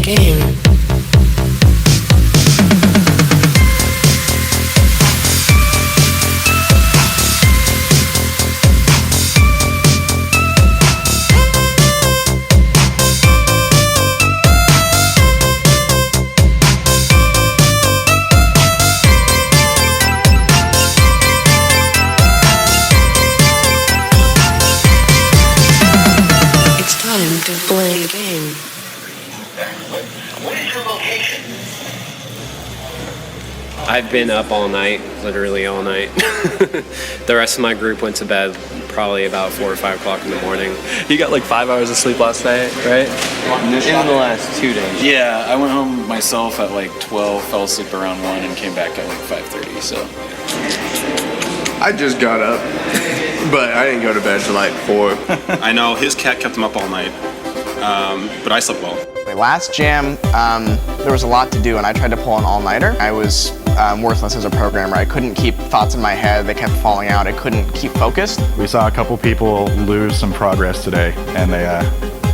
game. To play a game. What is your location? I've been up all night, literally all night. The rest of my group went to bed probably about 4 or 5 o'clock in the morning. You got like 5 hours of sleep last night, right? In the last 2 days. Yeah, I went home myself at like 12, fell asleep around 1, and came back at like 5:30, so. I just got up, but I didn't go to bed till like 4. I know his cat kept him up all night, but I slept well. Last jam, there was a lot to do, and I tried to pull an all-nighter. I was worthless as a programmer. I couldn't keep thoughts in my head. They kept falling out. I couldn't keep focused. We saw a couple people lose some progress today, and they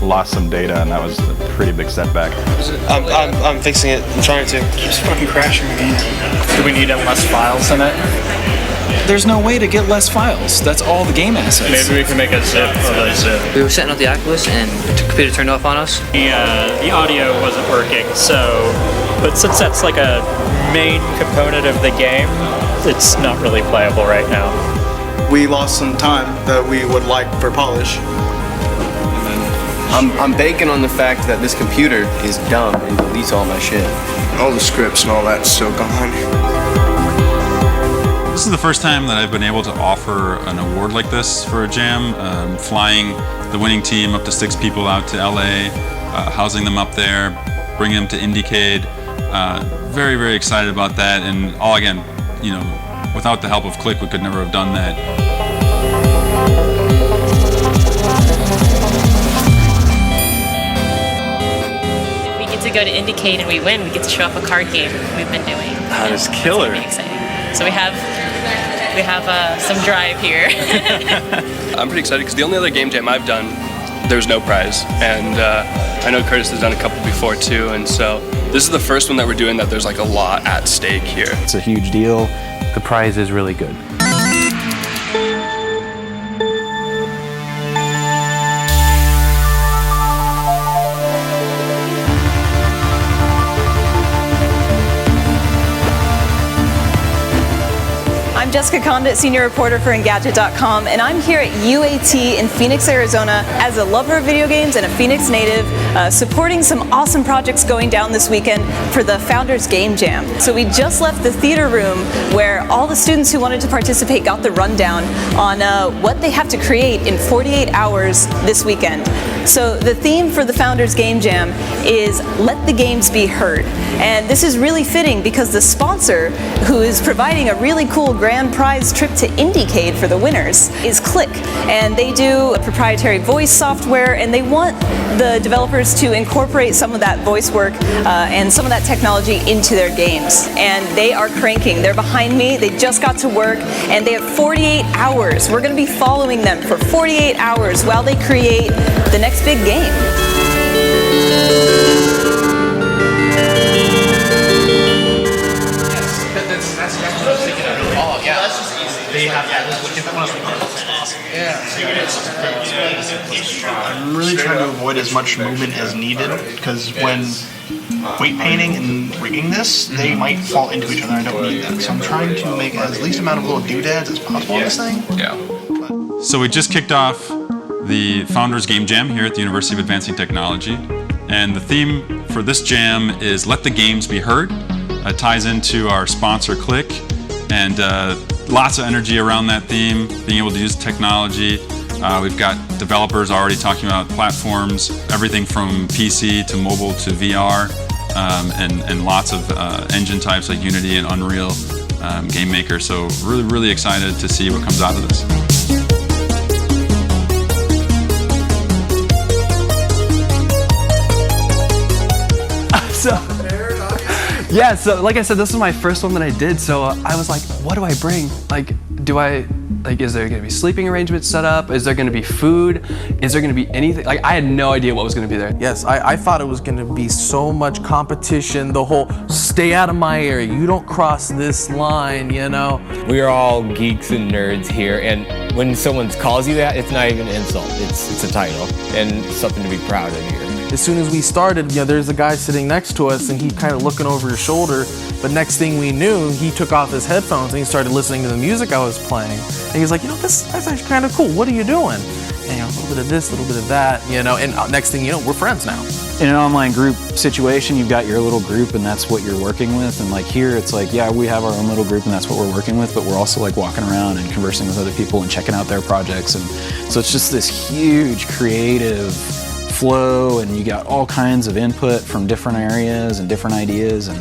lost some data, and that was a pretty big setback. I'm fixing it. I'm trying to. Just fucking crashing again. Do we need less files in it? There's no way to get less files. That's all the game assets. Maybe we can make a zip of a zip. We were setting up the Oculus and the computer turned off on us. The audio wasn't working, but since that's like a main component of the game, it's not really playable right now. We lost some time that we would like for polish. I'm banking on the fact that this computer is dumb and deletes all my shit. All the scripts and all that's still gone. This is the first time that I've been able to offer an award like this for a jam, flying the winning team up to 6 people out to LA, housing them up there, bringing them to Indiecade. Very, very excited about that, and all again, you know, without the help of Clique, we could never have done that. If we get to go to Indiecade and we win, we get to show off a card game we've been doing. That is killer. It's exciting. So we have some drive here. I'm pretty excited because the only other game jam I've done, there's no prize, and I know Curtis has done a couple before too, and so this is the first one that we're doing that there's like a lot at stake here. It's a huge deal. The prize is really good. I'm Jessica Condit, senior reporter for Engadget.com, and I'm here at UAT in Phoenix, Arizona as a lover of video games and a Phoenix native, supporting some awesome projects going down this weekend for the Founders Game Jam. So we just left the theater room where all the students who wanted to participate got the rundown on what they have to create in 48 hours this weekend. So the theme for the Founders Game Jam is Let the Games Be Heard. And this is really fitting because the sponsor, who is providing a really cool grand prize trip to Indiecade for the winners, is Clique. And they do a proprietary voice software, and they want the developers to incorporate some of that voice work and some of that technology into their games. And they are cranking. They're behind me. They just got to work, and they have 48 hours. We're going to be following them for 48 hours while they create the next big game. I'm really trying to avoid as much movement as needed, because when weight painting and rigging this, they might fall into each other. I don't need that. So I'm trying to make as least amount of little doodads as possible on this thing. Yeah. So we just kicked off the Founders Game Jam here at the University of Advancing Technology, and the theme for this jam is Let the Games Be Heard. It ties into our sponsor Clique, and lots of energy around that theme, being able to use technology. We've got developers already talking about platforms, everything from PC to mobile to VR, and lots of engine types like Unity and Unreal Game Maker. So really, really excited to see what comes out of this. Yeah, so like I said, this was my first one that I did, so I was like, what do I bring? Like, do I Like, is there gonna be sleeping arrangements set up? Is there gonna be food? Is there gonna be anything? Like, I had no idea what was gonna be there. Yes, I thought it was gonna be so much competition, the whole stay out of my area, you don't cross this line, you know? We are all geeks and nerds here, and when someone calls you that, it's not even an insult, it's a title, and something to be proud of here. As soon as we started, there's a guy sitting next to us and he kind of looking over his shoulder, but next thing we knew, he took off his headphones and he started listening to the music I was playing. And he was like, that's actually kind of cool, what are you doing? And a little bit of this, a little bit of that, and next thing you know, we're friends now. In an online group situation, you've got your little group and that's what you're working with. And like here, it's like, yeah, we have our own little group and that's what we're working with, but we're also like walking around and conversing with other people and checking out their projects. And so it's just this huge creative flow, and you got all kinds of input from different areas and different ideas, and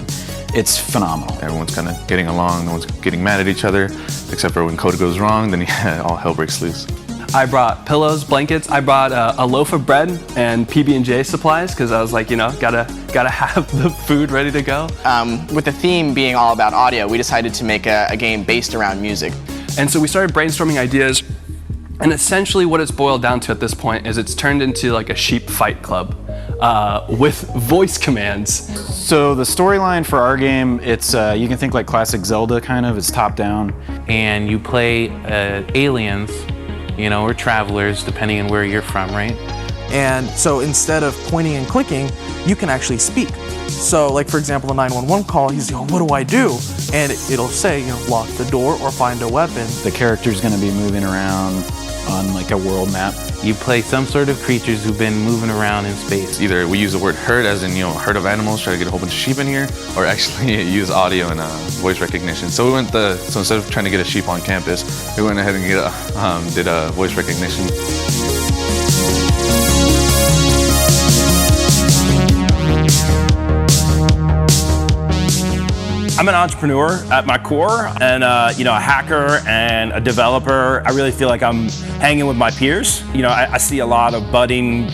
it's phenomenal. Everyone's kind of getting along, no one's getting mad at each other, except for when code goes wrong, then all hell breaks loose. I brought pillows, blankets. I brought a loaf of bread and PB&J supplies because I was like, gotta have the food ready to go. With the theme being all about audio, we decided to make a game based around music. And so we started brainstorming ideas, and essentially what it's boiled down to at this point is it's turned into like a sheep fight club with voice commands. So the storyline for our game, it's you can think like classic Zelda kind of, it's top down. And you play aliens, or travelers, depending on where you're from, right? And so instead of pointing and clicking, you can actually speak. So like for example, the 911 call, he's going, what do I do? And it'll say, lock the door or find a weapon. The character's gonna be moving around on like a world map. You play some sort of creatures who've been moving around in space. Either we use the word herd as in, herd of animals, try to get a whole bunch of sheep in here, or actually use audio and voice recognition. So we so instead of trying to get a sheep on campus, we went ahead and did a voice recognition. I'm an entrepreneur at my core, and a hacker and a developer. I really feel like I'm hanging with my peers. I see a lot of budding,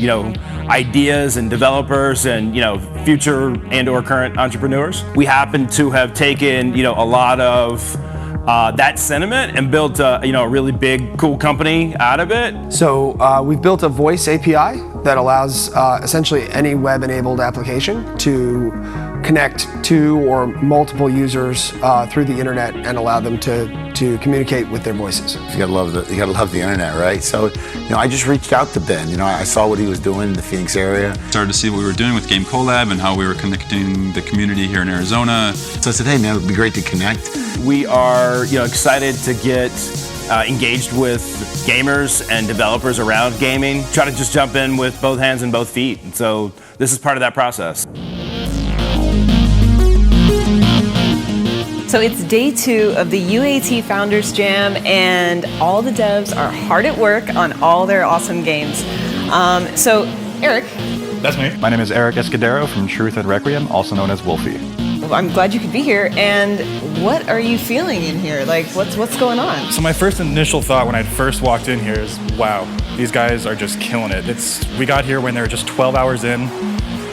ideas and developers and future and/or current entrepreneurs. We happen to have taken a lot of that sentiment and built a really big, cool company out of it. So we've built a voice API that allows essentially any web-enabled application to connect to or multiple users through the internet and allow them to communicate with their voices. You gotta love the internet, right? So, I just reached out to Ben. I saw what he was doing in the Phoenix area. Started to see what we were doing with Game Collab and how we were connecting the community here in Arizona. So I said, hey man, it'd be great to connect. We are, excited to get engaged with gamers and developers around gaming. Try to just jump in with both hands and both feet. And so this is part of that process. So it's day 2 of the UAT Founders Jam, and all the devs are hard at work on all their awesome games. So, Eric. That's me. My name is Eric Escudero from Truth and Requiem, also known as Wolfie. I'm glad you could be here. And what are you feeling in here? Like, what's going on? So my first initial thought when I first walked in here is, wow, these guys are just killing it. We got here when they were just 12 hours in,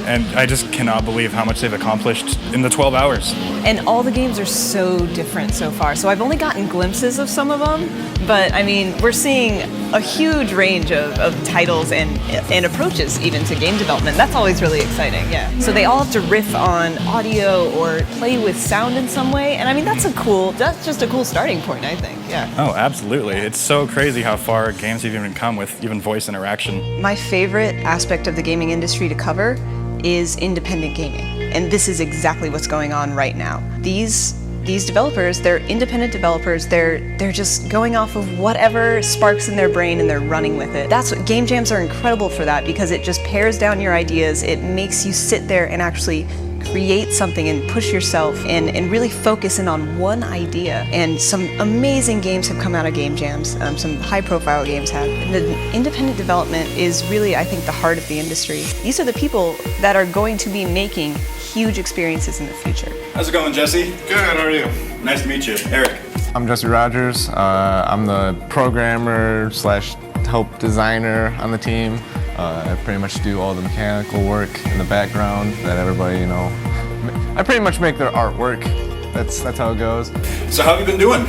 and I just cannot believe how much they've accomplished in the 12 hours. And all the games are so different so far. So I've only gotten glimpses of some of them, but I mean, we're seeing a huge range of titles and approaches even to game development. That's always really exciting, yeah. So they all have to riff on audio or play with sound in some way, and I mean, that's just a cool starting point, I think, yeah. Oh, absolutely. It's so crazy how far games have even come with even voice interaction. My favorite aspect of the gaming industry to cover is independent gaming. And this is exactly what's going on right now. These developers, they're independent developers, they're just going off of whatever sparks in their brain and they're running with it. That's what game jams are incredible for, that because it just pares down your ideas, it makes you sit there and actually create something and push yourself and really focus in on one idea. And some amazing games have come out of game jams, some high profile games have. And the independent development is really, I think, the heart of the industry. These are the people that are going to be making huge experiences in the future. How's it going, Jesse? Good, how are you? Nice to meet you. Eric. I'm Jesse Rogers. I'm the programmer / help designer on the team. I pretty much do all the mechanical work in the background that everybody, I pretty much make their artwork. That's how it goes. So how have you been doing?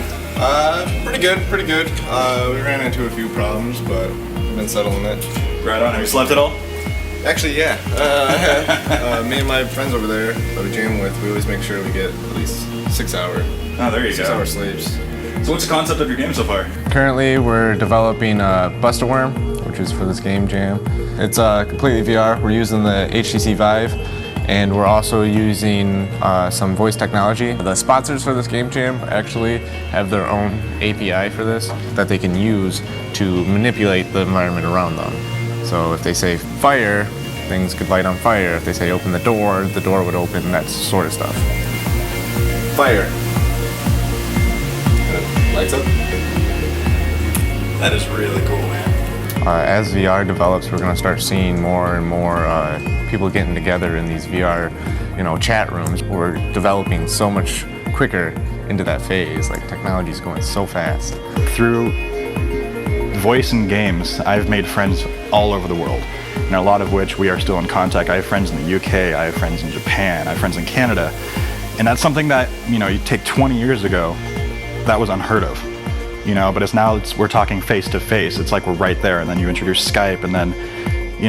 Pretty good, pretty good. We ran into a few problems, but we've been settling it. Right on. Have you slept at all? Actually, yeah. I have. Me and my friends over there that we jam with, we always make sure we get at least 6 hours. Oh, there you go. 6 hour sleeps. So what's the concept of your game so far? Currently, we're developing Bust-A-Worm, which is for this Game Jam. It's completely VR. We're using the HTC Vive, and we're also using some voice technology. The sponsors for this Game Jam actually have their own API for this that they can use to manipulate the environment around them. So if they say fire, things could light on fire. If they say open the door would open, that sort of stuff. Fire. Lights up. That is really cool, man. As VR develops, we're going to start seeing more and more people getting together in these VR, chat rooms. We're developing so much quicker into that phase. Like, technology is going so fast. Through voice and games, I've made friends all over the world, and a lot of which we are still in contact. I have friends in the UK, I have friends in Japan, I have friends in Canada, and that's something that, you take 20 years ago, that was unheard of, but we're talking face to face. It's like we're right there, and then you introduce Skype, and then,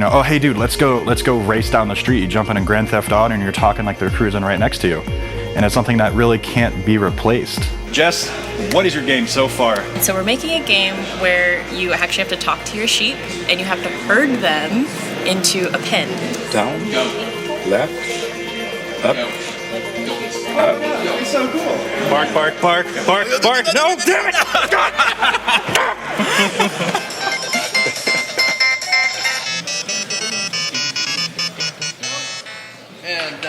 oh, hey dude, let's go race down the street. You jump in Grand Theft Auto and you're talking like they're cruising right next to you, and it's something that really can't be replaced. Jess, what is your game so far? So we're making a game where you actually have to talk to your sheep and you have to herd them into a pen. Down, left, up, up. It's so cool. Bark, bark, bark, bark, bark. No, damn it! And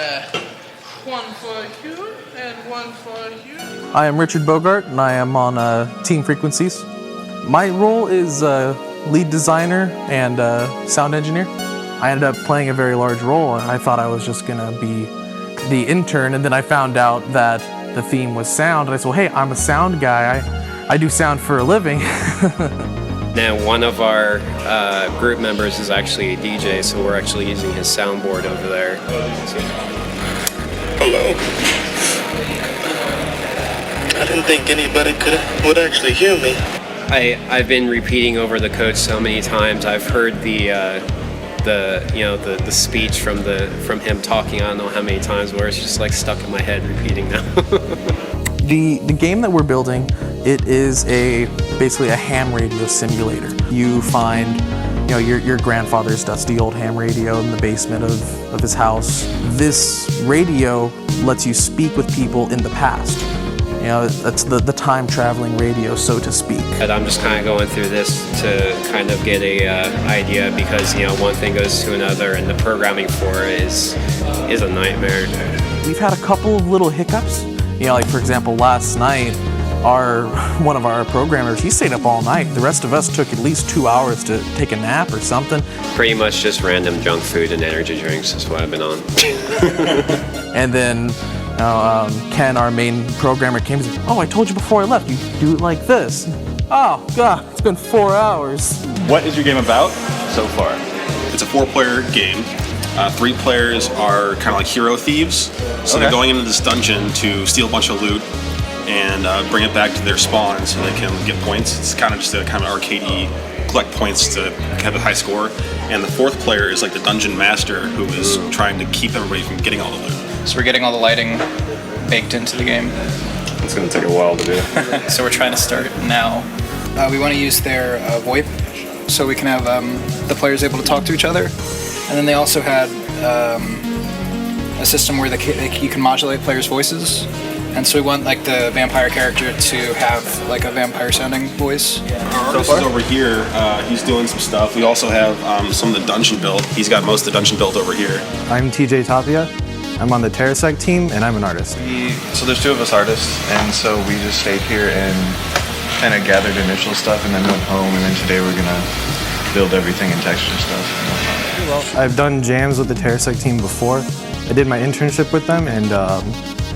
one for you and one for you. I am Richard Bogart, and I am on Team Frequencies. My role is lead designer and sound engineer. I ended up playing a very large role, and I thought I was just going to be the intern, and then I found out that the theme was sound, and I said, well, hey, I'm a sound guy. I do sound for a living. Now, one of our group members is actually a DJ, so we're actually using his soundboard over there. Hello. I didn't think anybody would actually hear me. I've been repeating over the code so many times. I've heard the speech from him talking. I don't know how many times, where it's just like stuck in my head repeating now. The game that we're building, it is basically a ham radio simulator. You find your grandfather's dusty old ham radio in the basement of his house. This radio lets you speak with people in the past. That's the time traveling radio, so to speak. And I'm just kind of going through this to kind of get a idea, because one thing goes to another, and the programming for it is a nightmare. We've had a couple of little hiccups. Like for example, last night, one of our programmers, he stayed up all night. The rest of us took at least 2 hours to take a nap or something. Pretty much just random junk food and energy drinks is what I've been on. And then Ken, our main programmer, came and said, oh, I told you before I left, you do it like this. Oh, God, it's been 4 hours. What is your game about so far? It's a 4-player game. 3 players are kind of like hero thieves. So they're going into this dungeon to steal a bunch of loot and bring it back to their spawn so they can get points. It's kind of just a kind of arcadey, collect points to have a high score. And the 4th player is like the dungeon master, who is trying to keep everybody from getting all the loot. So we're getting all the lighting baked into the game. It's going to take a while to do. So we're trying to start now. We want to use their VoIP, so we can have the players able to talk to each other. And then they also had a system where you can modulate players' voices. And so we want like the vampire character to have like a vampire sounding voice. Our artist is over here. He's doing some stuff. We also have some of the dungeon build. He's got most of the dungeon build over here. I'm TJ Tapia. I'm on the Terrasec team, and I'm an artist. So there's 2 of us artists, and so we just stayed here and kind of gathered initial stuff, and then went home, and then today we're gonna build everything in texture stuff. I've done jams with the Terrasec team before. I did my internship with them, and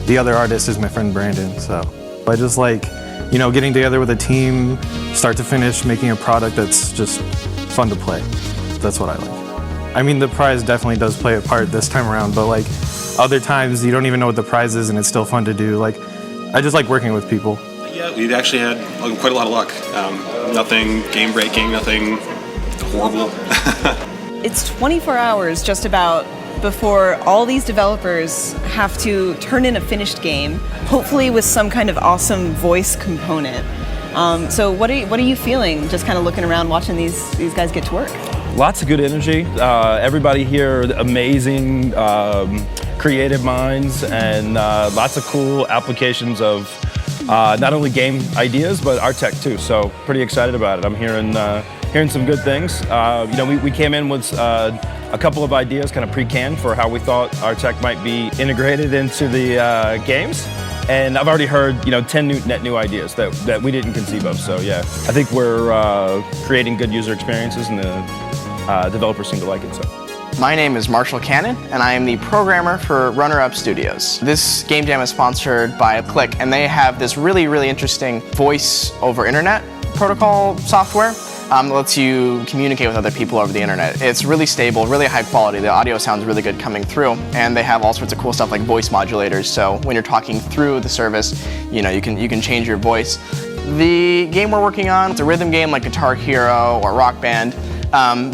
the other artist is my friend Brandon. So I just like, getting together with a team, start to finish, making a product that's just fun to play. That's what I like. I mean, the prize definitely does play a part this time around, but like other times you don't even know what the prize is and it's still fun to do. Like I just like working with people. Yeah, we actually had quite a lot of luck. Nothing game-breaking, nothing horrible. It's 24 hours just about before all these developers have to turn in a finished game, hopefully with some kind of awesome voice component. So what are you feeling just kind of looking around watching these guys get to work? Lots of good energy. Everybody here, amazing, creative minds, and lots of cool applications of not only game ideas, but our tech too. So pretty excited about it. I'm hearing some good things. We came in with a couple of ideas kind of pre-canned for how we thought our tech might be integrated into the games. And I've already heard 10 net new ideas that we didn't conceive of. So yeah, I think we're creating good user experiences, and the developers seem to like it. So. My name is Marshall Cannon, and I am the programmer for Runner Up Studios. This game jam is sponsored by Clique, and they have this really, really interesting voice over internet protocol software that lets you communicate with other people over the internet. It's really stable, really high quality. The audio sounds really good coming through, and they have all sorts of cool stuff like voice modulators. So when you're talking through the service, you can change your voice. The game we're working on, it's a rhythm game like Guitar Hero or Rock Band.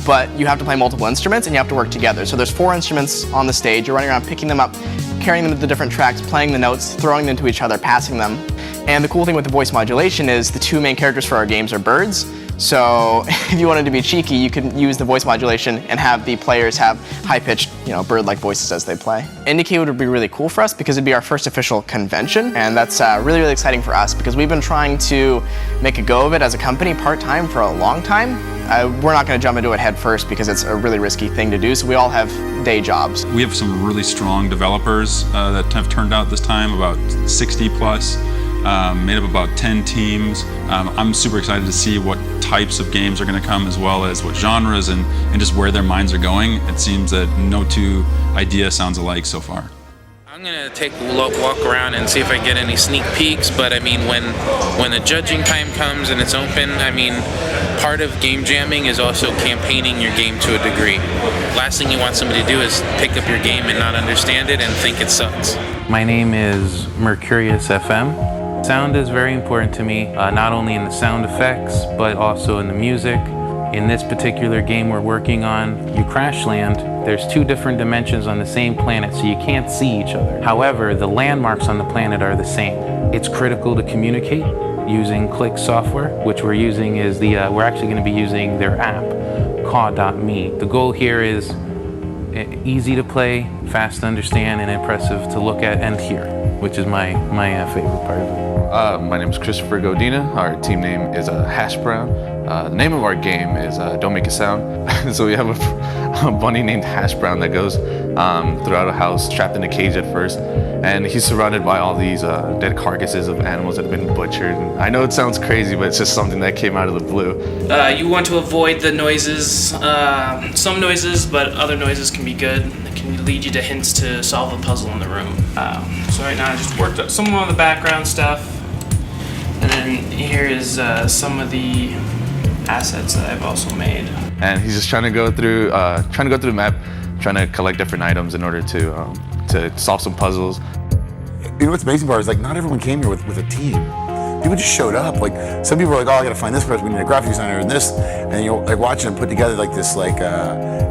But you have to play multiple instruments and you have to work together. So there's 4 instruments on the stage. You're running around picking them up, carrying them to the different tracks, playing the notes, throwing them to each other, passing them. And the cool thing with the voice modulation is the 2 main characters for our games are birds. So if you wanted to be cheeky, you could use the voice modulation and have the players have high-pitched, bird-like voices as they play. IndieCade would be really cool for us because it'd be our first official convention, and that's really, really exciting for us because we've been trying to make a go of it as a company part-time for a long time. We're not going to jump into it head first because it's a really risky thing to do, so we all have day jobs. We have some really strong developers that have turned out this time, about 60 plus. Made up about 10 teams. I'm super excited to see what types of games are going to come, as well as what genres and just where their minds are going. It seems that no 2 idea sounds alike so far. I'm gonna take a walk around and see if I get any sneak peeks, but I mean, when the judging time comes and it's open, I mean, part of game jamming is also campaigning your game to a degree. Last thing you want somebody to do is pick up your game and not understand it and think it sucks. My name is Mercurius FM. Sound is very important to me, not only in the sound effects, but also in the music. In this particular game we're working on, you crash land. There's 2 different dimensions on the same planet, so you can't see each other. However, the landmarks on the planet are the same. It's critical to communicate using Clique software, which we're using is we're actually going to be using their app, Caw.me. The goal here is easy to play, fast to understand, and impressive to look at and hear, which is my favorite part of it. My name is Christopher Godina. Our team name is Hash Brown. The name of our game is Don't Make a Sound. So we have a bunny named Hash Brown that goes throughout a house, trapped in a cage at first, and he's surrounded by all these dead carcasses of animals that have been butchered. And I know it sounds crazy, but it's just something that came out of the blue. You want to avoid the noises, some noises, but other noises can be good. It can lead you to hints to solve a puzzle in the room. So right now I just worked up some of the background stuff, and then here is some of the assets that I've also made. And he's just trying to go through the map, trying to collect different items in order to solve some puzzles. You know what's amazing about it is like not everyone came here with a team. People just showed up. Like some people were like, oh, I gotta find this person. We need a graphic designer and this. And you're like watching them put together like this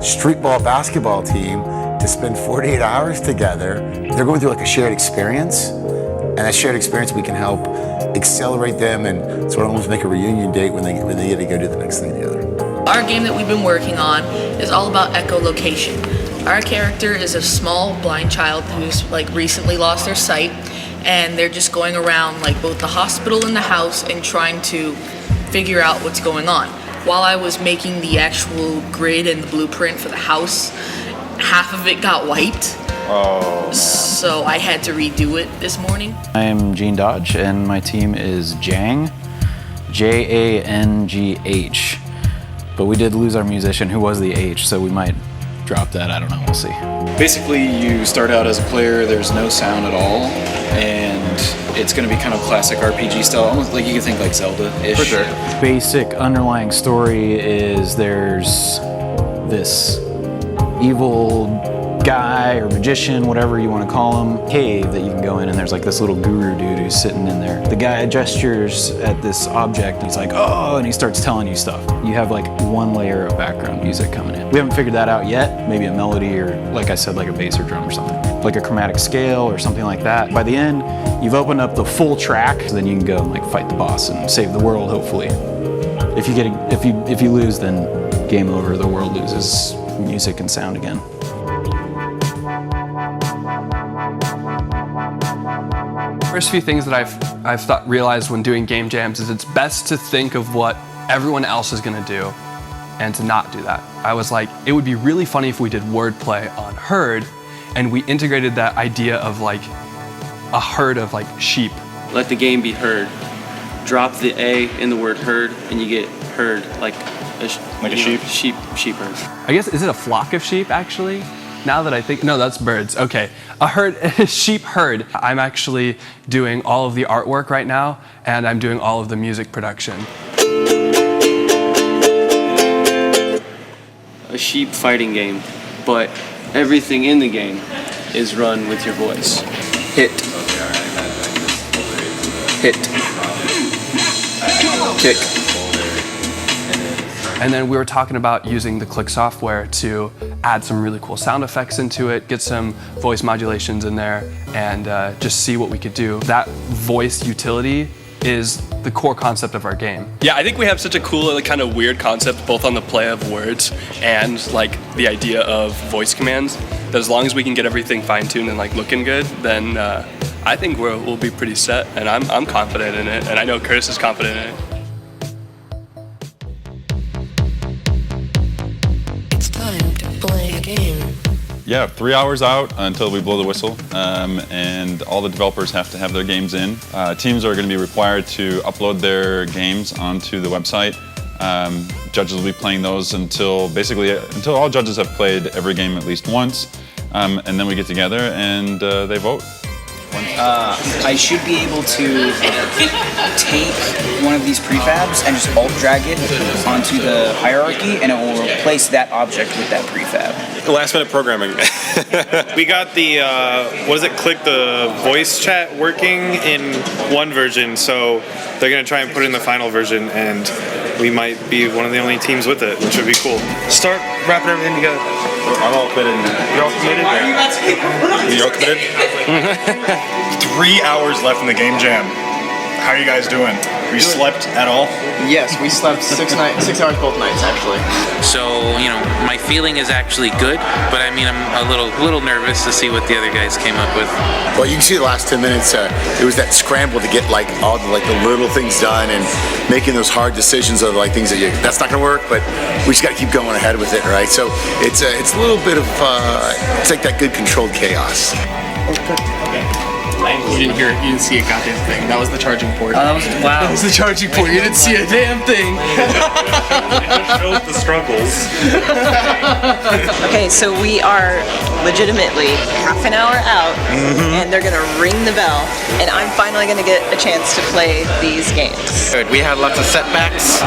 street ball basketball team to spend 48 hours together. They're going through like a shared experience, and that shared experience we can help accelerate them and sort of almost make a reunion date when they get to go do the next thing together. Our game that we've been working on is all about echolocation. Our character is a small blind child who's recently lost their sight, and they're just going around both the hospital and the house and trying to figure out what's going on. While I was making the actual grid and the blueprint for the house, half of it got wiped. Oh, man. So I had to redo it this morning. I am Gene Dodge, and my team is Jang, Jangh. But we did lose our musician, who was the H, so we might drop that. I don't know. We'll see. Basically, you start out as a player. There's no sound at all, and it's going to be kind of classic RPG style, almost like you can think like Zelda-ish. For sure. Basic underlying story is there's this evil guy or magician, whatever you want to call him, cave that you can go in, and there's like this little guru dude who's sitting in there. The guy gestures at this object, and he's like, oh, and he starts telling you stuff. You have like one layer of background music coming in. We haven't figured that out yet. Maybe a melody or, like I said, like a bass or drum or something. Like a chromatic scale or something like that. By the end, you've opened up the full track, so then you can go and like fight the boss and save the world, hopefully. If you lose, then game over. The world loses music and sound again. First few things that I've realized when doing game jams is it's best to think of what everyone else is gonna do and to not do that. I was like, it would be really funny if we did wordplay on herd and we integrated that idea of like a herd of like sheep. Let the game be heard. Drop the A in the word herd and you get herd like a sheep? Sheep herd. I guess, is it a flock of sheep actually? Now that I think, no, that's birds. Okay, a herd, a sheep herd. I'm actually doing all of the artwork right now, and I'm doing all of the music production. A sheep fighting game, but everything in the game is run with your voice. Hit. Hit. Kick. And then we were talking about using the Clique software to add some really cool sound effects into it, get some voice modulations in there, and just see what we could do. That voice utility is the core concept of our game. Yeah, I think we have such a cool, like, kind of weird concept, both on the play of words and like the idea of voice commands, that as long as we can get everything fine-tuned and like looking good, then I think we'll be pretty set, and I'm confident in it, and I know Curtis is confident in it. Yeah, 3 hours out until we blow the whistle, and all the developers have to have their games in. Teams are going to be required to upload their games onto the website. Judges will be playing those until all judges have played every game at least once, and then we get together and they vote. I should be able to take one of these prefabs and just alt drag it onto the hierarchy, and it will replace that object with that prefab. Last minute programming. We got the, Clique the voice chat working in one version, so they're going to try and put it in the final version, and we might be one of the only teams with it, which would be cool. Start wrapping everything together. I'm all committed. You're all committed? You're all committed? 3 hours left in the game jam. How are you guys doing? Have you slept at all? Yes, we slept 6 hours both nights actually. So, my feeling is actually good, but I mean, I'm a little nervous to see what the other guys came up with. Well, you can see the last 10 minutes, it was that scramble to get like all the little things done and making those hard decisions of like things that's not gonna work, but we just gotta keep going ahead with it, right? So it's a little bit of, it's like that good controlled chaos. You didn't hear it. You didn't see a goddamn thing. That was the charging port. Wow. That was the charging port. You didn't see a damn thing. It shows the struggles. Okay, so we are legitimately half an hour out, and they're gonna ring the bell, and I'm finally gonna get a chance to play these games. We had lots of setbacks,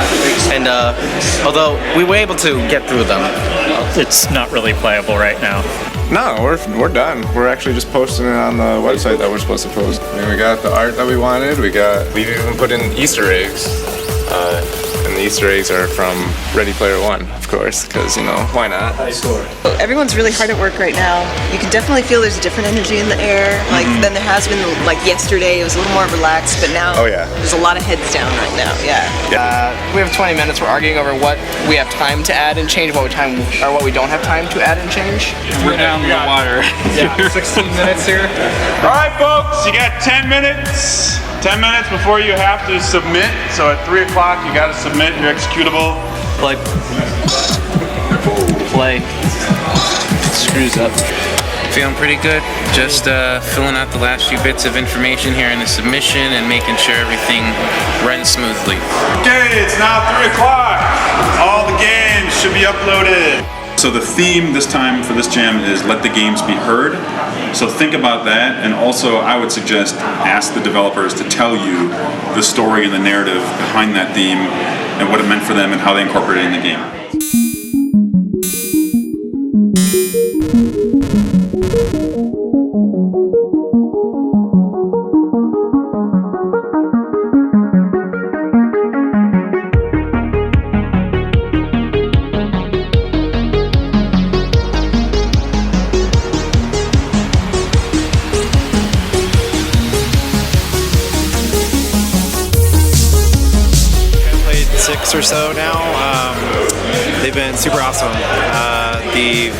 and although we were able to get through them, it's not really playable right now. No, we're done. We're actually just posting it on the website that we're supposed to post. I mean, we got the art that we wanted. We even put in Easter eggs. And the Easter eggs are from Ready Player One, of course, because, why not? Everyone's really hard at work right now. You can definitely feel there's a different energy in the air, than there has been, yesterday. It was a little more relaxed, but now there's a lot of heads down right now, We have 20 minutes. We're arguing over what we have time to add and change, what we don't have time to add and change. We're down in the water. Yeah, 16 minutes here. All right, folks, you got 10 minutes. 10 minutes before you have to submit. So at 3 o'clock, you got to submit your executable. Play. Screws up. Feeling pretty good. Just filling out the last few bits of information here in the submission and making sure everything runs smoothly. Okay, it's now 3 o'clock. All the games should be uploaded. So the theme this time for this jam is let the games be heard. So think about that, and also I would suggest ask the developers to tell you the story and the narrative behind that theme and what it meant for them and how they incorporated it in the game. or so now. They've been super awesome. The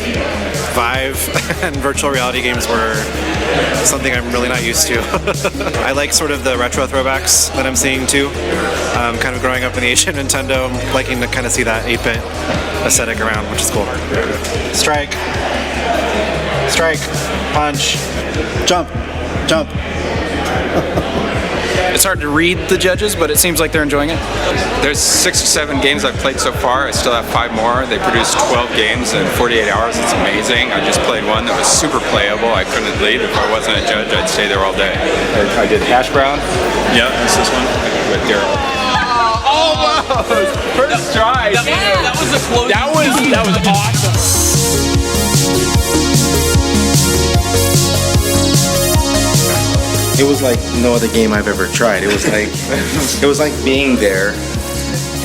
Vive and virtual reality games were something I'm really not used to. I like sort of the retro throwbacks that I'm seeing too. Kind of growing up in the age of Nintendo, I'm liking to kind of see that 8-bit aesthetic around, which is cool. Strike. Strike. Punch. Jump. Jump. It's hard to read the judges, but it seems like they're enjoying it. There's 6 or 7 games I've played so far. I still have 5 more. They produced 12 games in 48 hours. It's amazing. I just played one that was super playable. I couldn't leave. If I wasn't a judge, I'd stay there all day. I did Hash Brown. Yeah, this is one. With Daryl. Almost! First try. That was a close. That was awesome. It was like no other game I've ever tried. It was like being there,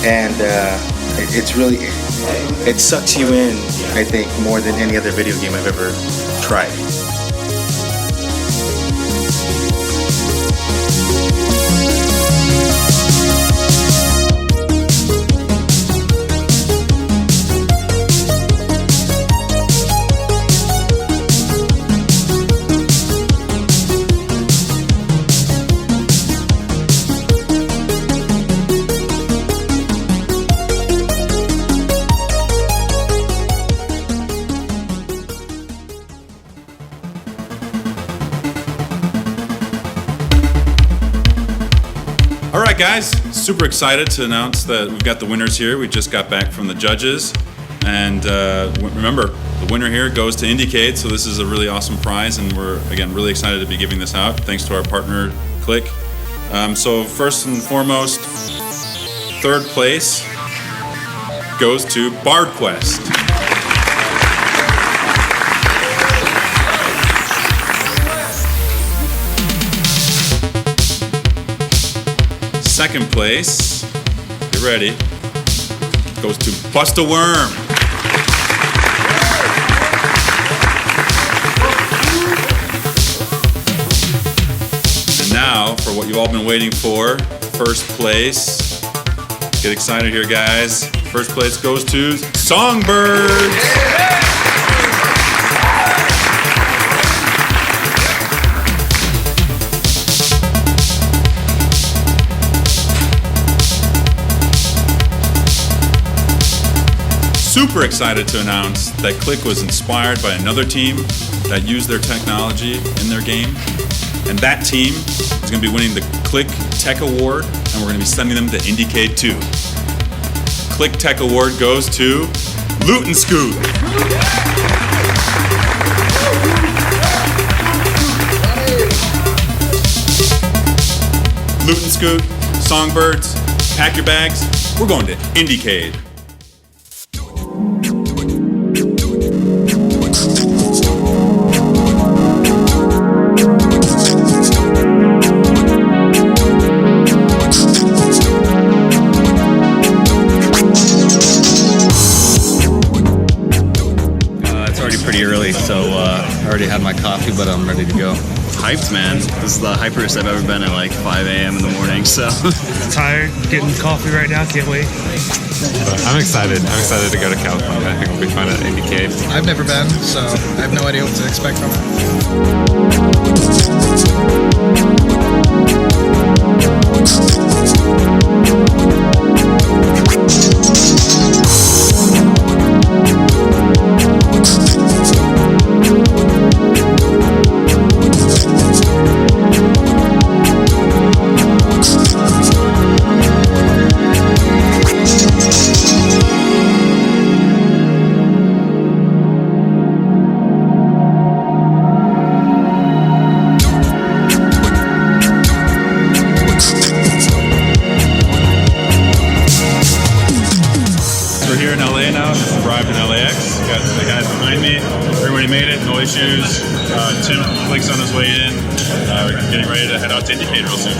and it's really, it sucks you in, I think, more than any other video game I've ever tried. All right, guys, super excited to announce that we've got the winners here. We just got back from the judges, and remember, the winner here goes to Indiecade, so this is a really awesome prize, and we're, again, really excited to be giving this out, thanks to our partner, Clique. So first and foremost, third place goes to Bard Quest. Second place, get ready, goes to Bust a Worm. And now, for what you've all been waiting for, first place. Get excited here, guys. First place goes to Songbirds. Super excited to announce that Clique was inspired by another team that used their technology in their game. And that team is going to be winning the Clique Tech Award, and we're going to be sending them to Indiecade 2. Clique Tech Award goes to Loot and Scoot. Loot and Scoot, Songbirds, pack your bags. We're going to Indiecade. Pretty early, so I already had my coffee, but I'm ready to go. Hyped, man. This is the hypest I've ever been at like 5 a.m. in the morning, so. Tired, getting coffee right now, can't wait. I'm excited. I'm excited to go to California. I think it'll be fun at Indiecade. I've never been, so I have no idea what to expect from it. We're here in LA now. Just arrived in LAX. Got the guys behind me. Everybody made it. No issues. Tim Clique's on his way in. We're getting ready to head out to Indiecade real soon.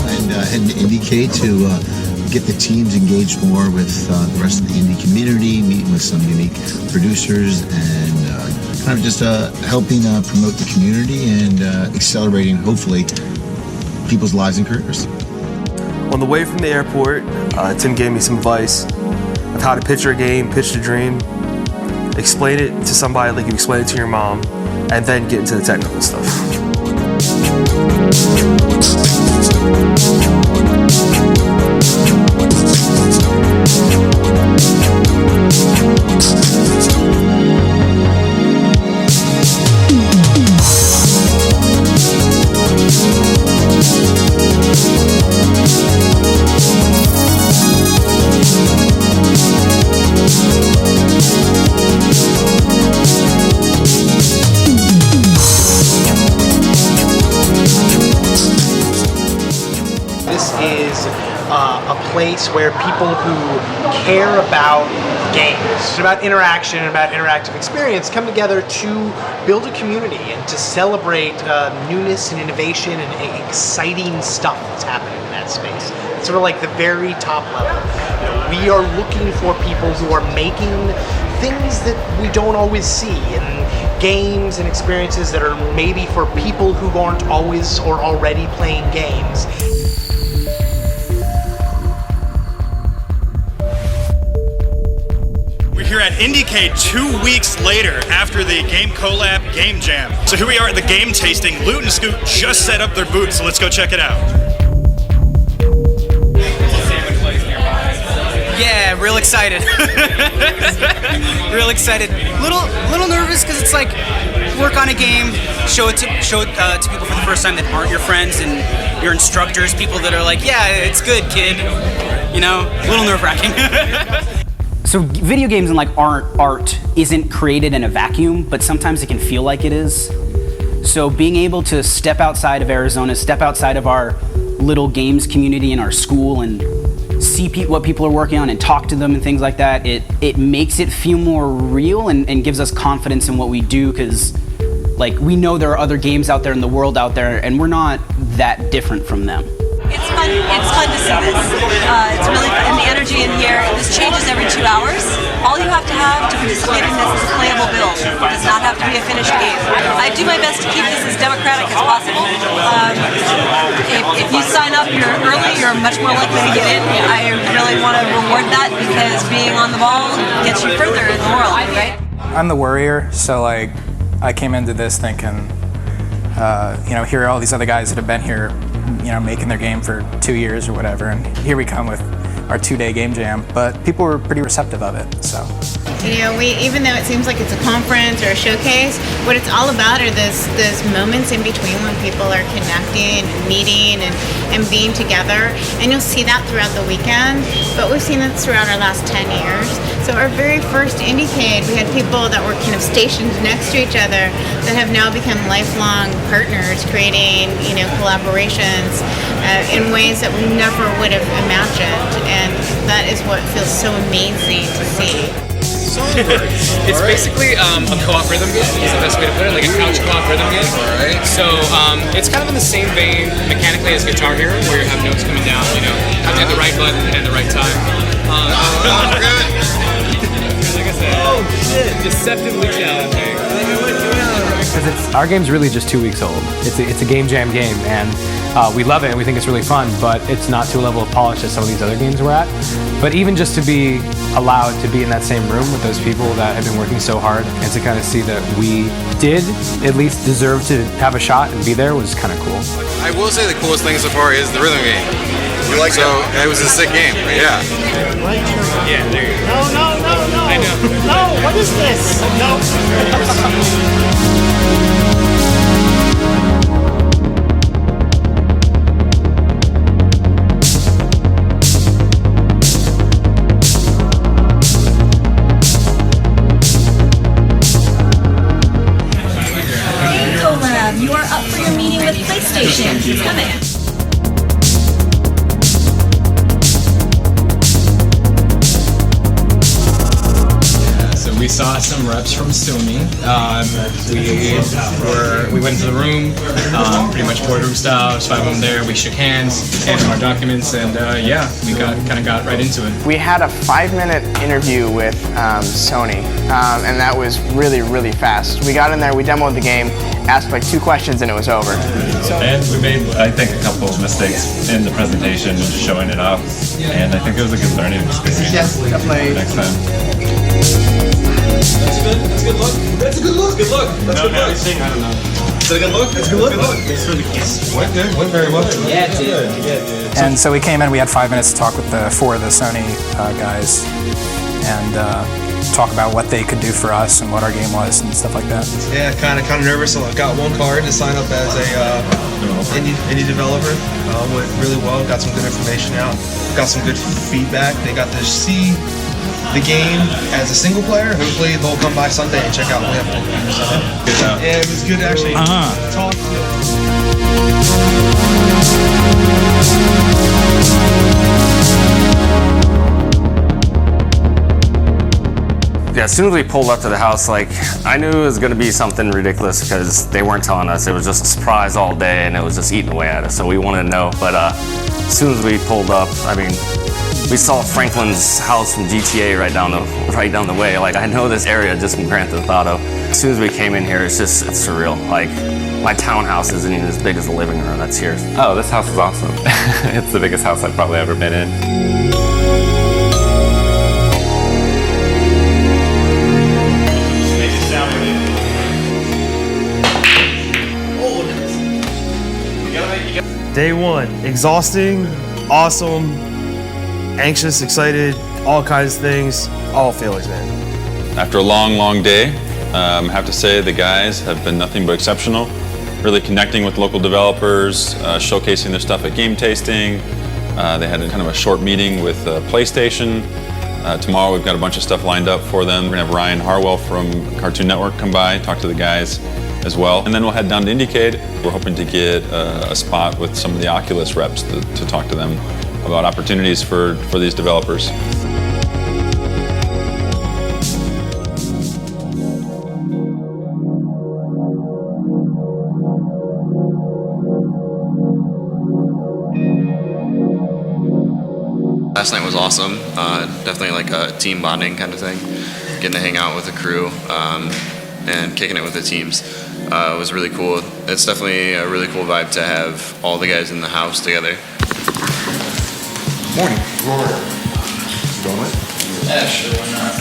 And heading to Indiecade to get the teams engaged more with the rest of the indie community, meeting with some unique producers and kind of just helping promote the community and accelerating, hopefully, people's lives and careers. On the way from the airport, Tim gave me some advice of how to picture a game, pitch a dream, explain it to somebody like you explain it to your mom, and then get into the technical stuff. A place where people who care about games, about interaction, and about interactive experience come together to build a community and to celebrate newness and innovation and exciting stuff that's happening in that space. It's sort of like the very top level. We are looking for people who are making things that we don't always see, and games and experiences that are maybe for people who aren't always or already playing games. Here at IndieCade 2 weeks later after the game collab Game Jam. So here we are at the game tasting. Loot and Scoot just set up their booth, so let's go check it out. Yeah, real excited. Real excited. Little nervous because it's like work on a game, show it to people for the first time that aren't your friends and your instructors, people that are like, yeah, it's good, kid. You know, a little nerve-wracking. So video games and like art isn't created in a vacuum, but sometimes it can feel like it is. So being able to step outside of Arizona, step outside of our little games community in our school and see what people are working on and talk to them and things like that, it makes it feel more real and gives us confidence in what we do, because like we know there are other games out there in the world out there and we're not that different from them. It's fun to see this. It's really fun, and the energy in here, this changes every 2 hours. All you have to have to participate in this is a playable build. It does not have to be a finished game. I do my best to keep this as democratic as possible. If you sign up early, you're much more likely to get in. I really want to reward that because being on the ball gets you further in the world, right? I'm the worrier, so like I came into this thinking, here are all these other guys that have been here, making their game for 2 years or whatever, and here we come with our 2-day game jam. But people were pretty receptive of it, so. Even though it seems like it's a conference or a showcase, what it's all about are those moments in between when people are connecting and meeting and being together. And you'll see that throughout the weekend, but we've seen that throughout our last 10 years. So our very first IndieCade, we had people that were kind of stationed next to each other that have now become lifelong partners, creating, collaborations in ways that we never would have imagined. And that is what feels so amazing to see. It's basically a co-op rhythm game, is the best way to put it, like a couch co-op rhythm game. Alright. So it's kind of in the same vein mechanically as Guitar Hero, where you have notes coming down, have to hit the right button and the right time. Like I said, deceptively challenging. Because our game's really just 2 weeks old. It's a game jam game, and we love it and we think it's really fun, but it's not to a level of polish that some of these other games we're at. But even just to be allowed to be in that same room with those people that have been working so hard and to kind of see that we did at least deserve to have a shot and be there was kind of cool. I will say the coolest thing so far is the rhythm game. You like so that? It was a sick game, yeah. Yeah, there you go. No. I know. No, what is this? No. You are up for your meeting with PlayStation. Please come in. So we saw some reps from Sony. We went into the room, pretty much boardroom style. There's 5 of them there. We shook hands, handed them our documents, and yeah, we kind of got right into it. We had a 5-minute interview with Sony, and that was really, really fast. We got in there, we demoed the game, asked like 2 questions, and it was over. And we made, I think, a couple of mistakes in the presentation and just showing it off. And I think it was a good learning experience. Yes, definitely. Next time. That's good. That's a good look. That's a good look. Good look. That's a good look. I don't know. Is it a good look? It's a good look. Good look. It's really good. Went good. Went very well. Yeah, it did. And so we came in, we had 5 minutes to talk with the 4 of the Sony guys and talk about what they could do for us and what our game was and stuff like that. Yeah, kind of nervous. So I got 1 card to sign up as a indie developer. Went really well. Got some good information out. Got some good feedback. They got to see the game as a single player. Hopefully they'll come by Sunday and check out what we have to do. Yeah, it was good to actually talk to Yeah, as soon as we pulled up to the house, like, I knew it was gonna be something ridiculous because they weren't telling us. It was just a surprise all day and it was just eating away at us, so we wanted to know. But as soon as we pulled up, I mean, we saw Franklin's house from GTA right down the way. Like, I know this area just from Grand Theft Auto. As soon as we came in here, it's surreal. Like, my townhouse isn't even as big as the living room that's here. Oh, this house is awesome. It's the biggest house I've probably ever been in. Day 1, exhausting, awesome, anxious, excited, all kinds of things, all feelings, man. After a long day, I have to say the guys have been nothing but exceptional. Really connecting with local developers, showcasing their stuff at game tasting. They had kind of a short meeting with PlayStation. Tomorrow we've got a bunch of stuff lined up for them. We're gonna have Ryan Harwell from Cartoon Network come by, talk to the guys as well. And then we'll head down to Indiecade. We're hoping to get a spot with some of the Oculus reps to talk to them about opportunities for these developers. Last night was awesome. Definitely like a team bonding kind of thing. Getting to hang out with the crew and kicking it with the teams. It was really cool. It's definitely a really cool vibe to have all the guys in the house together. Morning. Going with? Yeah, sure, why not?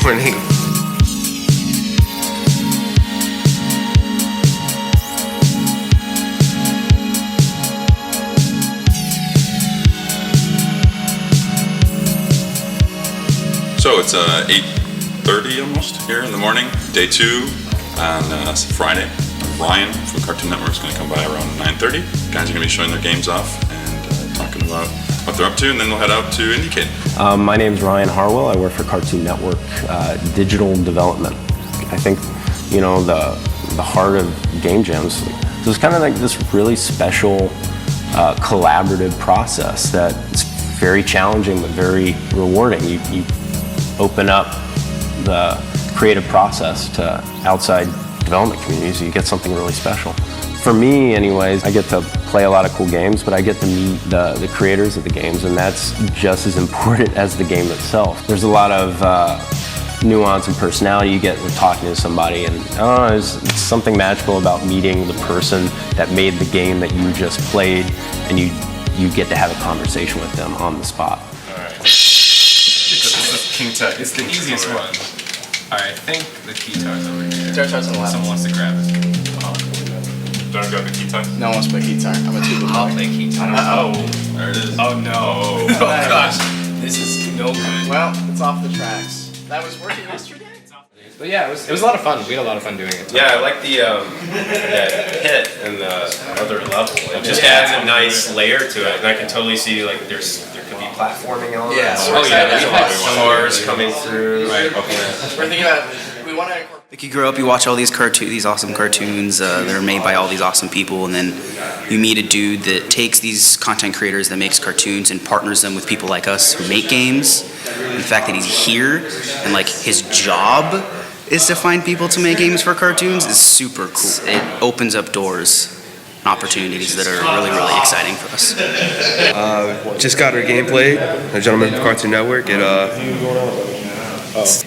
Morning. So it's 8:30 almost here in the morning, day 2 on Friday. Ryan from Cartoon Network is going to come by around 9:30. Guys are going to be showing their games off and talking about what they're up to, and then we'll head out to Indiecade. My name's Ryan Harwell. I work for Cartoon Network digital development. I think, you know, the heart of Game Jams. So it's kind of like this really special collaborative process that's very challenging but very rewarding. You open up the creative process to outside development communities, you get something really special. For me anyways, I get to play a lot of cool games, but I get to meet the creators of the games, and that's just as important as the game itself. There's a lot of nuance and personality you get with talking to somebody, and I don't know, there's something magical about meeting the person that made the game that you just played, and you get to have a conversation with them on the spot. King Tut. It's the easiest one. Alright, I think the keytar's over here. Keytar's on the left. Someone wants to grab it. Don't grab the keytar? No one wants to play keytar. I'm a tuba player. I'll play keytar. Oh, there it is. Oh no. Oh gosh. This is no good. Well, it's off the tracks. That was working yesterday? But yeah, it was a lot of fun. We had a lot of fun doing it. Yeah, I like the that pit and the other level. It just adds a nice layer to it, and I can totally see like there could be platforming elements. Yeah. Oh yeah, there's a lot of Cars coming through. Right. Okay. We're thinking about we want to. Like you grow up, you watch all these awesome cartoons that are made by all these awesome people, and then you meet a dude that takes these content creators that makes cartoons and partners them with people like us who make games. And the fact that he's here and like his job is to find people to make games for cartoons is super cool. It opens up doors and opportunities that are really, really exciting for us. Just got our gameplay, a gentleman from Cartoon Network.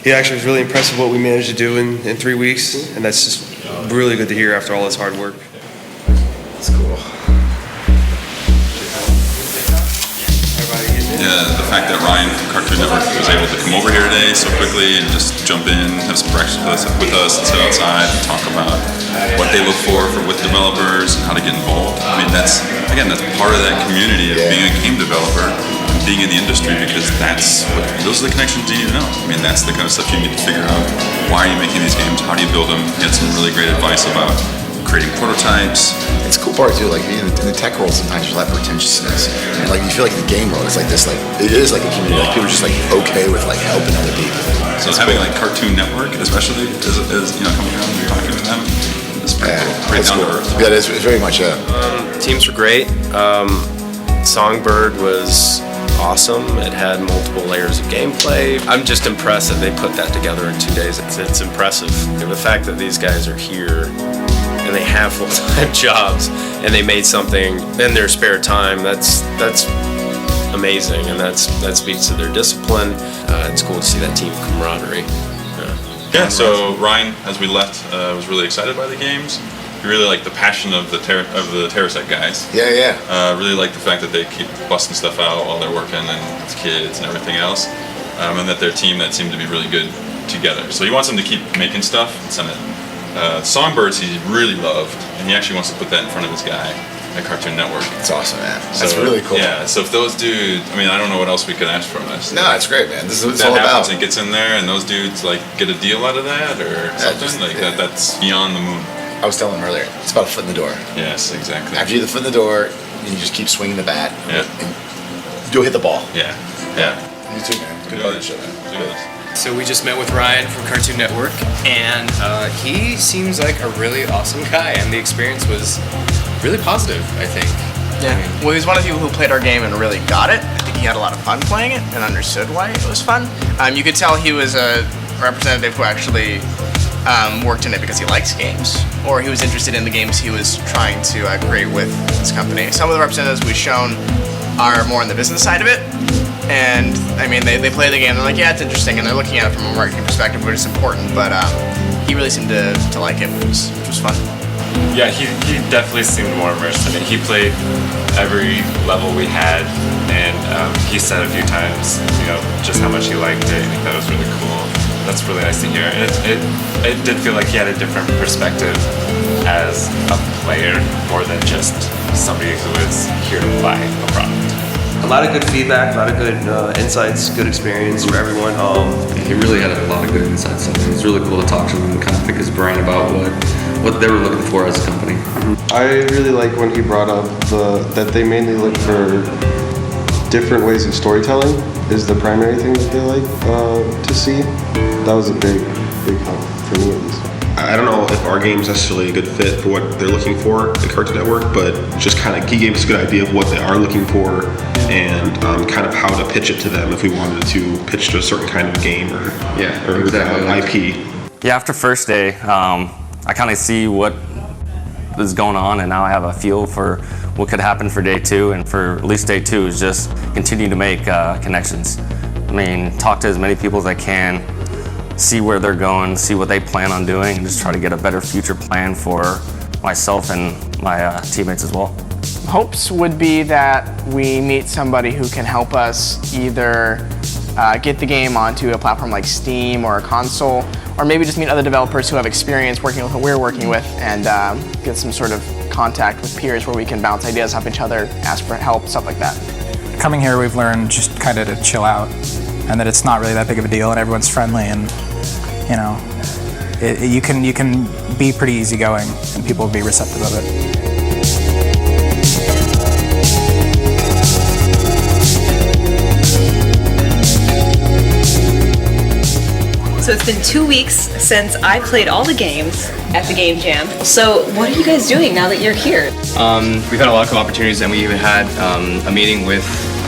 He actually was really impressed with what we managed to do in 3 weeks, and that's just really good to hear after all this hard work. That's cool. Yeah, the fact that Ryan from Cartoon Network was able to come over here today so quickly and just jump in, have some breakfast with us, and sit outside and talk about what they look for with developers and how to get involved. I mean, that's part of that community of being a game developer, being in the industry, because those are the connections you need to know. I mean, that's the kind of stuff you need to figure out. Why are you making these games? How do you build them? Get some really great advice about creating prototypes. It's a cool part too, like in the tech world sometimes there's a lot of pretentiousness. And like you feel like in the game world it's like this, like it is like a community, like people are just like okay with like helping other people. So having like Cartoon Network especially is coming around and talking to them, it's pretty cool. Pretty down to earth. Yeah, it's very much Teams were great. Songbird was awesome. It had multiple layers of gameplay. I'm just impressed that they put that together in 2 days. It's impressive. And the fact that these guys are here and they have full-time jobs and they made something in their spare time, that's amazing, and that speaks to their discipline. It's cool to see that team camaraderie. Yeah, so Ryan, as we left, was really excited by the games. He really liked the passion of the Terrasec guys. Yeah. Really liked the fact that they keep busting stuff out while they're working and with kids and everything else. And that their team that seemed to be really good together. So he wants them to keep making stuff and send it. Songbirds he really loved, and he actually wants to put that in front of his guy at Cartoon Network. It's awesome, man. That's really cool. Yeah, so if those dudes, I mean, I don't know what else we could ask from us. No, it's great, man. This is what it's that all happens about. and gets in there, and those dudes like get a deal out of that or something that's beyond the moon. I was telling him earlier, it's about a foot in the door. Yes, exactly. After you get the foot in the door, you just keep swinging the bat. Yeah. And go hit the ball. Yeah. You too, man. Good part of the show, man. So we just met with Ryan from Cartoon Network, and he seems like a really awesome guy, and the experience was really positive, I think. Yeah. Well, he was one of the people who played our game and really got it. I think he had a lot of fun playing it and understood why it was fun. You could tell he was a representative who actually worked in it because he likes games, or he was interested in the games he was trying to create with his company. Some of the representatives we've shown are more on the business side of it. And I mean, they play the game, they're like, yeah, it's interesting, and they're looking at it from a marketing perspective, which is important, but he really seemed to like it, which was fun. Yeah, he definitely seemed more immersed in it. He played every level we had, and he said a few times, just how much he liked it, and he thought it was really cool. That's really nice to hear. And it did feel like he had a different perspective as a player, more than just somebody who is here to buy a product. A lot of good feedback, a lot of good insights, good experience for everyone. He really had a lot of good insights. It was really cool to talk to him and kind of pick his brain about what they were looking for as a company. I really like when he brought up that they mainly look for different ways of storytelling is the primary thing that they like to see. That was a big help for me at least. I don't know if our game's necessarily a good fit for what they're looking for in Cartoon Network, but just kind of he gave us a good idea of what they are looking for and kind of how to pitch it to them if we wanted to pitch to a certain kind of game or IP. Yeah, after first day, I kind of see what is going on, and now I have a feel for what could happen for day 2, and for at least day 2 is just continue to make connections. I mean, talk to as many people as I can, see where they're going, see what they plan on doing, and just try to get a better future plan for myself and my teammates as well. Hopes would be that we meet somebody who can help us either get the game onto a platform like Steam or a console, or maybe just meet other developers who have experience working with what we're working with, and get some sort of contact with peers where we can bounce ideas off each other, ask for help, stuff like that. Coming here, we've learned just kind of to chill out, and that it's not really that big of a deal, and everyone's friendly, and you can be pretty easygoing, and people will be receptive of it. So it's been 2 weeks since I played all the games at the Game Jam. So what are you guys doing now that you're here? We've had a lot of opportunities, and we even had a meeting with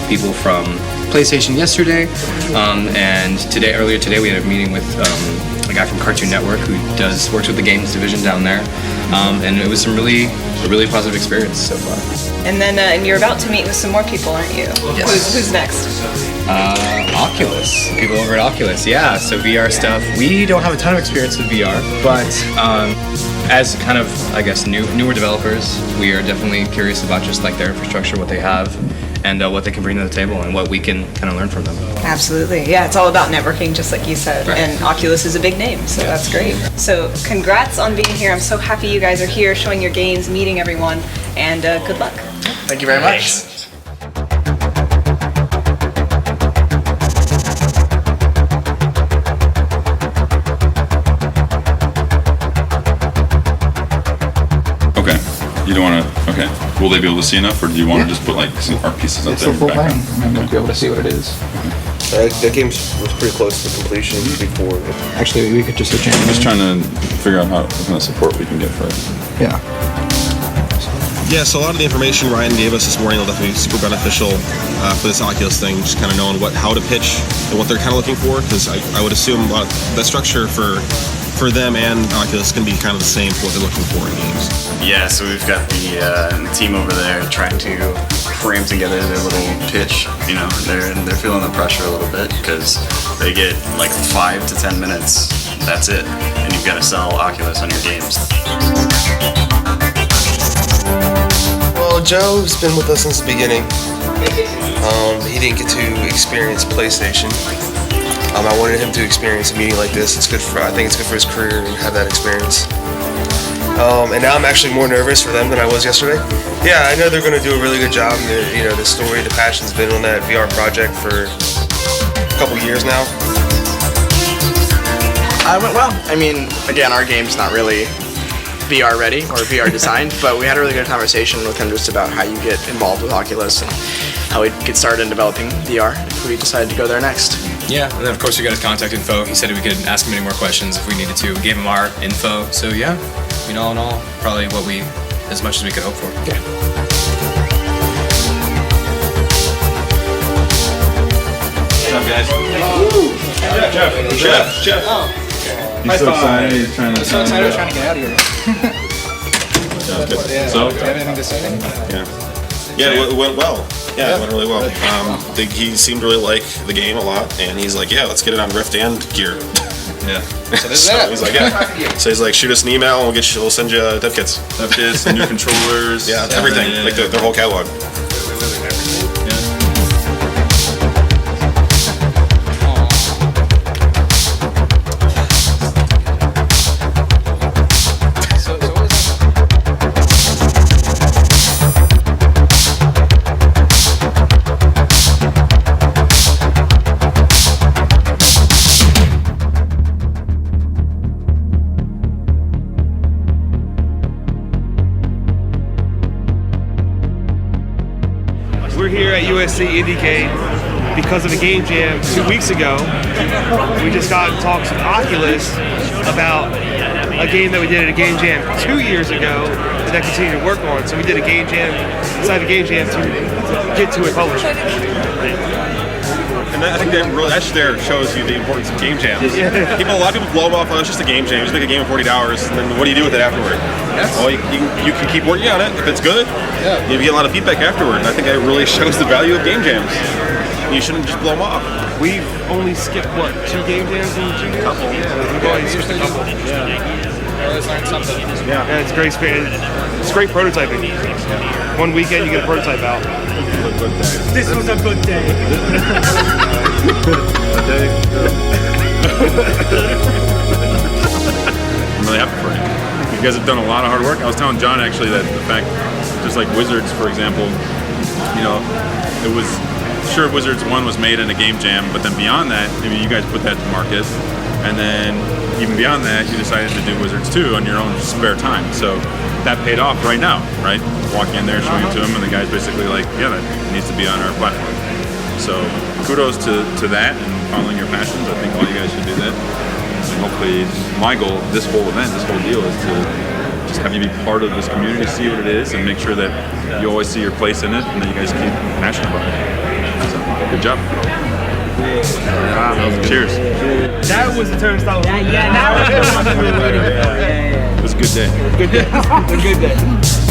people from PlayStation yesterday, and earlier today we had a meeting with a guy from Cartoon Network who works with the games division down there, and it was a really positive experience so far. And then and you're about to meet with some more people, aren't you? Yes. Who's next? Oculus. People over at Oculus, yeah. So VR stuff. We don't have a ton of experience with VR, but as kind of, I guess, newer developers, we are definitely curious about just like their infrastructure, what they have, and what they can bring to the table, and what we can kind of learn from them. Absolutely. Yeah, it's all about networking, just like you said. Right. And Oculus is a big name, so that's great. So congrats on being here. I'm so happy you guys are here, showing your games, meeting everyone, and good luck. Thank you very much. Okay. You don't want to. Okay. Will they be able to see enough, or do you want to just put like some art pieces up It's there? the full in the thing. background? I mean, they'll be able to see what it is. That game was pretty close to completion before. Actually, we could just adjust. I'm just trying to figure out what kind of support we can get for it. Yeah. Yeah, so a lot of the information Ryan gave us this morning will definitely be super beneficial for this Oculus thing, just kind of knowing how to pitch and what they're kind of looking for, because I would assume a lot of the structure for them and Oculus can be kind of the same for what they're looking for in games. Yeah, so we've got the team over there trying to cram together their little pitch. You know, they're feeling the pressure a little bit because they get like 5 to 10 minutes. That's it, and you've got to sell Oculus on your games. Well, Joe's been with us since the beginning. He didn't get to experience PlayStation. I wanted him to experience a meeting like this. I think it's good for his career and have that experience. And now I'm actually more nervous for them than I was yesterday. Yeah, I know they're going to do a really good job. The story, the passion's been on that VR project for a couple years now. It went well. I mean, again, our game's not really VR ready or VR designed, but we had a really good conversation with him just about how you get involved with Oculus and how we get started in developing VR if we decided to go there next. Yeah, and then of course we got his contact info. He said we could ask him any more questions if we needed to. We gave him our info. So yeah, all in all, probably as much as we could hope for. Yeah. What's up, guys? Jeff. Oh. He's so excited. He's trying to. I'm so excited. We're trying to get out of here. So? Do you have anything to say? Yeah, it went well. Yeah, it went really well. He seemed to really like the game a lot, and he's like, yeah, let's get it on Rift and Gear. Yeah. So this is it. He's like, yeah. So he's like, shoot us an email, and we'll send you dev kits. Dev kits, new controllers. Yeah, everything. Yeah, like their whole catalog. We're here at USC IndieCade because of the Game Jam 2 weeks ago. We just got in talks with Oculus about a game that we did at a Game Jam 2 years ago that I continue to work on. So we did a Game Jam inside the Game Jam to get to it published. And I think that shows you the importance of game jams. Yeah. A lot of people blow them off, oh, it's just a game jam. You just make a game in 40 hours, and then what do you do with it afterward? Well, you can keep working on it. If it's good, you get a lot of feedback afterward. And I think that really shows the value of game jams. You shouldn't just blow them off. We've only skipped, 2 Game Jams in 2 years? Couple. Yeah, we've only skipped a couple. Always learn something. Yeah, it's great. It's great prototyping. One weekend you get a prototype out. This was a good day. I'm really happy for you. You guys have done a lot of hard work. I was telling John actually that the fact, just like Wizards, for example, it was sure Wizards 1 was made in a game jam, but then beyond that, you guys put that to market, and then even beyond that, you decided to do Wizards 2 on your own spare time. So that paid off right now, right? Walking in there, showing it to him, and the guy's basically like, yeah, that needs to be on our platform. So kudos to that and following your passions. I think all you guys should do that. And hopefully, my goal, this whole event, this whole deal, is to just have you be part of this community, see what it is, and make sure that you always see your place in it, and that you guys keep passionate about it. So, good job. Cheers. That was the turnstile. It was a good day. Good day. Good day.